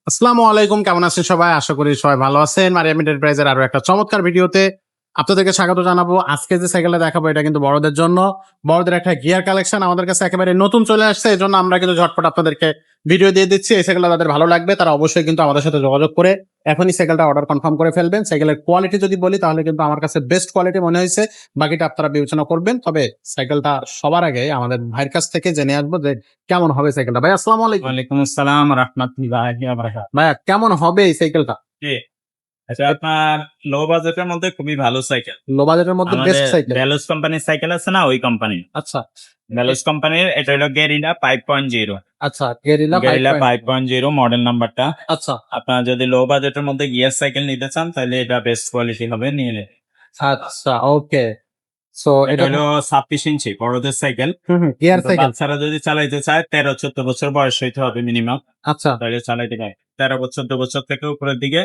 আসসালামু আলাইকুম, কেমন আছেন সবাই? আশা করি সবাই ভালো আছেন। মারিয়াম এন্টারপ্রাইজের আরো একটা চমৎকার ভিডিওতে আপনাদেরকে স্বাগত জানাবো। আজকে যে সাইকেলটা দেখাবো এটা কিন্তু বড়দের জন্য। বড়দের একটা গিয়ার কালেকশন আমাদের কাছে একেবারে নতুন চলে আসছে। এজন্য আমরা কিন্তু ঝটপট আপনাদেরকে ভিডিও দিয়ে দিচ্ছি। এই সাইকেলটা তাদের ভালো লাগবে তারা অবশ্যই কিন্তু আমাদের সাথে যোগাযোগ করে এখনই সাইকেলটা অর্ডার কনফার্ম করে ফেলবেন। সাইকেলের কোয়ালিটি যদি বলি তাহলে কিন্তু আমার কাছে বেস্ট কোয়ালিটি মনে হয়েছে। বাকিটা আপনারা বিবেচনা করবেন। তবে সাইকেলটা সবার আগে আমাদের ভাইয়ের কাছ থেকে জেনে আসবো যে কেমন হবে সাইকেলটা। ভাই আসসালামু আলাইকুম। ওয়ালাইকুম আসসালাম রাহমাতুল্লাহি ওয়া বারাকাতুহু। ভাইয়া কেমন হবে এই সাইকেলটা? জি, আচ্ছা আপনার লো বাজেটের মধ্যে খুবই ভালো সাইকেল। লো বাজেটের মধ্যে আমাদের বেস্ট সাইকেল। ভেলোস কোম্পানির সাইকেল আছে না ওই কোম্পানির। আচ্ছা, ভেলোস কোম্পানির এটা হলো গেরিলা 5.0। আচ্ছা, গেরিলা গেরিলা 5.0 5.0 মডেল নাম্বারটা। আচ্ছা, আপনারা যদি লো বাজেটের মধ্যে গিয়ার সাইকেল নিতে চান তাহলে এটা বেস্ট কোয়ালিটি হবে নিয়ে নিন। আচ্ছা, ওকে। সো এটা এটা হলো 26 ইঞ্চি বড়দের সাইকেল। গিয়ার কিন্তু সাইকেল। বাচ্চারা যদি চালাইতে চায় 13-14 বছর বয়স হইতে হবে মিনিমাম। আচ্ছা, তাহলে চালাইতে পারে। 13-14 বছর থেকে উপরের দিকে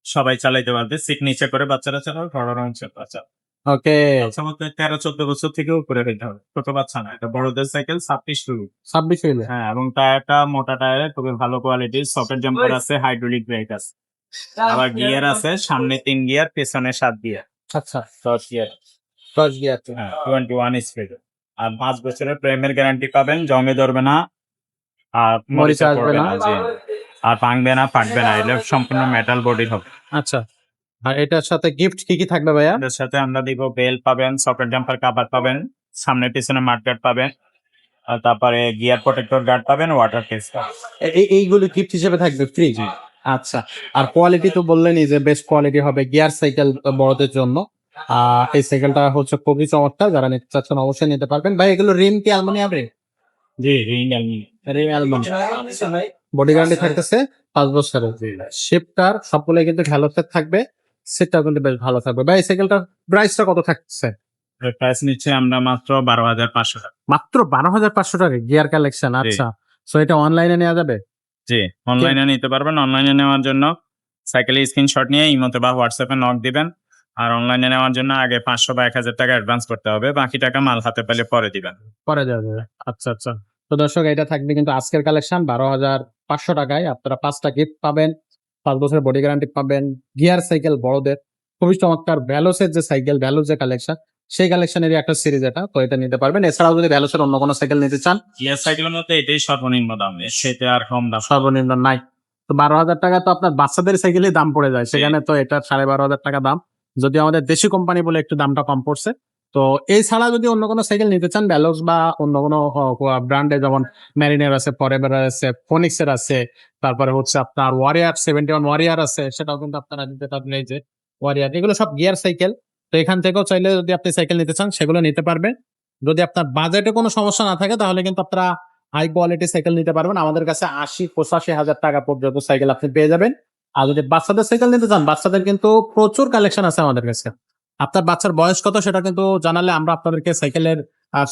সবাই চালাইতে পারবে। সিট নিচে করে বাচ্চারা চালাবে, বড়রা হচ্ছে বাচ্চা। ওকে। বাচ্চা বলতে 13-14 বছর থেকে উপরে হইতে হবে। ছোট বাচ্চা না। এটা বড়দের সাইকেল 26 শুরু। 26 হইলে। হ্যাঁ, এবং টায়ারটা মোটা টায়ারের খুবই ভালো কোয়ালিটির। সকেট জাম্পার আছে, হাইড্রোলিক ব্রেক আছে। আবার গিয়ার আছে, সামনে 3 গিয়ার, পেছনে 7 গিয়ার। আচ্ছা, 10 গিয়ার। 10 গিয়ার। হ্যাঁ, 21 স্পিড। আর 5 বছরের প্রেমের গ্যারান্টি পাবেন, জংয়ে ধরবে না, আর মরিচা মরিচা আসবে পড়বে না। না। জি। আর ভাঙবে না, ফাটবে না। এটা সম্পূর্ণ মেটাল বডি হবে। আচ্ছা। আর এটার সাথে গিফট কি কি থাকবে ভাইয়া? এটার সাথে আমরা দিব বেল পাবেন, সকেট জাম্পার কভার পাবেন, সামনে পিছনে মাড গার্ড পাবেন। আর তারপরে গিয়ার প্রোটেক্টর গার্ড পাবেন, ওয়াটার কেস পাবেন। এইগুলো গিফট হিসেবে থাকবে ফ্রি। জি। আচ্ছা। আর কোয়ালিটি তো বললেনই যে বেস্ট কোয়ালিটি হবে গিয়ার সাইকেল বড়দের জন্য। এই সাইকেলটা হচ্ছে খুবই চমৎকার। যারা নিতে চাচ্ছেন অবশ্যই নিতে পারবেন। ভাই এগুলো রিম কি অ্যালুমিনিয়াম রিম? জি, রিং অ্যালুমিনিয়াম। রিম অ্যালুমিনিয়াম। বডি গ্যারান্টি থাকতেছে 5 বছরের। জি। শিফটার সবগুলোই কিন্তু ভ্যালোসের থাকবে। সেটটাও কিন্তু বেশ ভালো থাকবে। ভাই এই সাইকেলটার প্রাইসটা কত থাকছে? এর প্রাইস নিচ্ছে আমরা মাত্র 12,500 টাকা। মাত্র 12,500 টাকা গিয়ার কালেকশন। জি। আচ্ছা। সো এটা অনলাইনে নেওয়া যাবে? জি, অনলাইনে নিতে পারবেন। অনলাইনে নেওয়ার জন্য সাইকেলের স্ক্রিনশট নিয়ে ইমোতে বা হোয়াটসঅ্যাপে নক দিবেন। আর অনলাইনে নেওয়ার জন্য আগে 500 বা 1,000 টাকা অ্যাডভান্স করতে হবে। বাকি টাকা মাল হাতে পেলে পরে দিবেন। পরে দেওয়া যাবে। আচ্ছা, আচ্ছা। তো দর্শক এটা থাকবে কিন্তু আজকের কালেকশন 12,500 টাকায় আপনারা 5 টা গিফট পাবেন। 5 বছরের বডি গ্যারান্টি পাবেন। গিয়ার সাইকেল বড়দের। খুবই চমৎকার ভ্যালোসের যে সাইকেল, ভ্যালোস যে কালেকশন, সেই কালেকশনেরই একটা সিরিজ এটা। তো এটা নিতে পারবেন। এছাড়াও যদি ভ্যালোসের অন্য কোনো সাইকেল নিতে চান, গিয়ার সাইকেলের মধ্যে এটাই সর্বনিম্ন দাম। এর চাইতে আর কম দাম। সর্বনিম্ন নাই। তো 12,000 টাকা তো আপনার বাচ্চাদের সাইকেলেই দাম পড়ে যায়। সেখানে তো এটা 12,500 টাকা দাম। যদিও আমাদের দেশি কোম্পানি বলে একটু দামটা কম পড়ছে। তো এছাড়া যদি অন্য কোনো সাইকেল নিতে চান ভ্যালোস বা অন্য কোনো ব্র্যান্ডে যেমন মেরিনের আছে, ফরএভার আছে, ফোনিক্স এর আছে, তারপরে হচ্ছে আপনার ওয়ারিয়ার 71 ওয়ারিয়ার আছে, সেটাও কিন্তু আপনারা নিতে পারবেন। এই যে ওয়ারিয়ার, এগুলো সব গিয়ার সাইকেল। তো এখান থেকেও চাইলে যদি আপনি সাইকেল নিতে চান সেগুলো নিতে পারবেন। যদি আপনার বাজেটে কোনো সমস্যা না থাকে তাহলে কিন্তু আপনারা হাই কোয়ালিটি সাইকেল নিতে পারবেন। আমাদের কাছে ৮০-৮৫ হাজার টাকা পর্যন্ত সাইকেল আপনি পেয়ে যাবেন। আর যদি বাচ্চাদের সাইকেল নিতে চান, বাচ্চাদের কিন্তু প্রচুর কালেকশন আছে আমাদের কাছে। আপনার বাচ্চার বয়স কত সেটা কিন্তু জানালে আমরা আপনাদেরকে সাইকেলের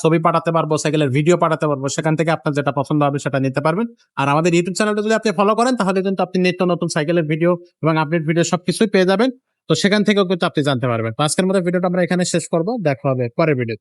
ছবি পাঠাতে পারবো, সাইকেলের ভিডিও পাঠাতে পারবো। সেখান থেকে আপনার যেটা পছন্দ হবে সেটা নিতে পারবেন। আর আমাদের ইউটিউব চ্যানেলটা যদি আপনি ফলো করেন তাহলে কিন্তু আপনি নিত্য নতুন সাইকেলের ভিডিও এবং আপডেট ভিডিও সবকিছুই পেয়ে যাবেন। তো সেখান থেকেও কিন্তু আপনি জানতে পারবেন। তো আজকের মতো ভিডিওটা আমরা এখানে শেষ করবো। দেখা হবে পরের ভিডিও।